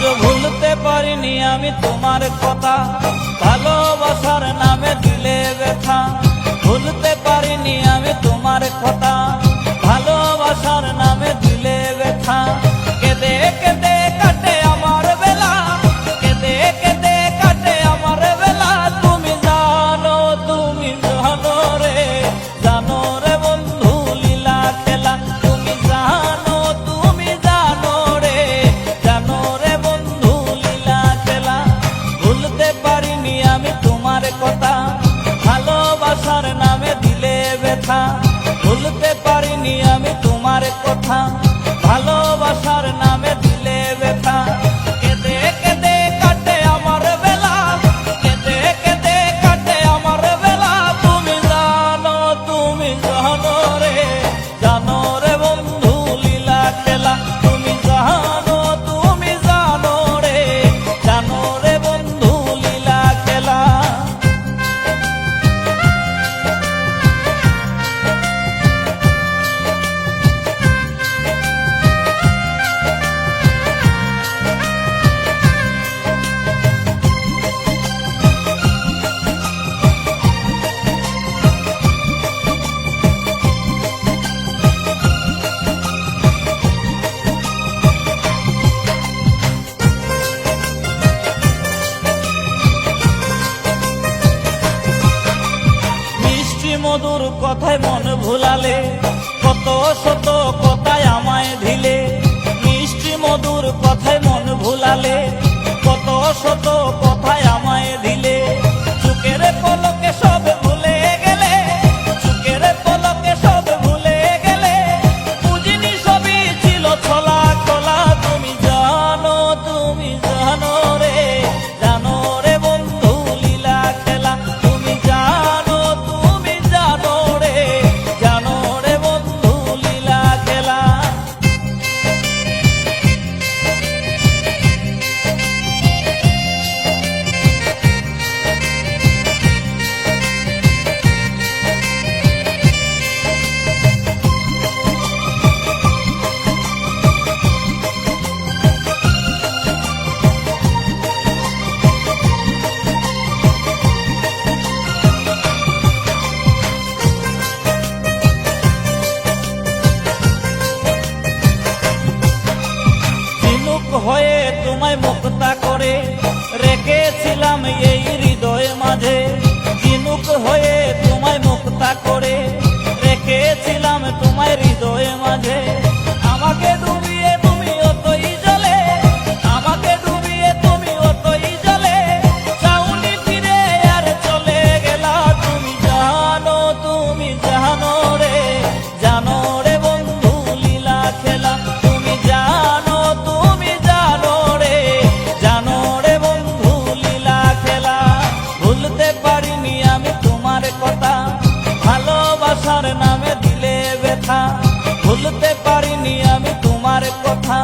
আজও ভুলতে পারিনি আমি তোমার কথা, ভালোবাসার নামে দিলে ব্যথা। ভুলতে পারিনি আমি তোমার কথা, ভালোবাসার নামে দিলে ব্যথা। কেঁদে কেঁদে কাটে আমার বেলা, কেঁদে কেঁদে কাটে আমার বেলা। তুমি জানো রে, জানো রে বন্ধু লীলা খেলা। তুমি জানো রে, জানো রে বন্ধু লীলা খেলা। ভুলতে পারিনি আমি তোমার কথা, ভালোবাসার নামে দিলে ব্যথা। ভুলতে পারিনি আমি তোমার কথা, ভালোবাসার নামে দিলে ব্যথা। কেঁদে কেঁদে কাটে আমার বেলা, কেঁদে কেঁদে কাটে আমার বেলা। তুমি জানো রে, জানো রে বন্ধু লীলা খেলা। তুমি জানো রে, জানো রে বন্ধু লীলা খেলা। মধুর কথায় মন ভুলালে, কত শত কথায় আমায় দিলে। মিষ্টি মধুর কথায় মন ভুলালে, কত শত কথায় আমায় দিলে। চুকের পলকে সব ভুলে গেলে, চুকের পলকে সব ভুলে গেলে। বুঝিনি সবই ছিল ছলা কলা। তুমি জানো রে, জানো রে বন্ধু লীলা খেলা। তুমি জানো রে, জানো রে বন্ধু লীলা খেলা। হয়ে তোমায় মুক্তা করে রেখেছিলাম এই হৃদয় মাঝে। ঝিনুক হয়ে তোমায় মুক্তা করে রেখেছিলাম তোমায় হৃদয় মাঝে। আমাকে ডুবিয়ে তুমি অতই জলে, আমাকে ডুবিয়ে তুমি অতই জলে। চাউনি ফিরে আর চলে গেলা। তুমি জানো রে, জানো রে বন্ধু লীলা খেলা। তুমি জানো রে, জানো রে বন্ধু লীলা খেলা। ভুলতে পারিনি আমি তোমার কথা, ভালোবাসার নামে দিলে ব্যথা। ভুলতে পারিনি আমি তোমার কথা,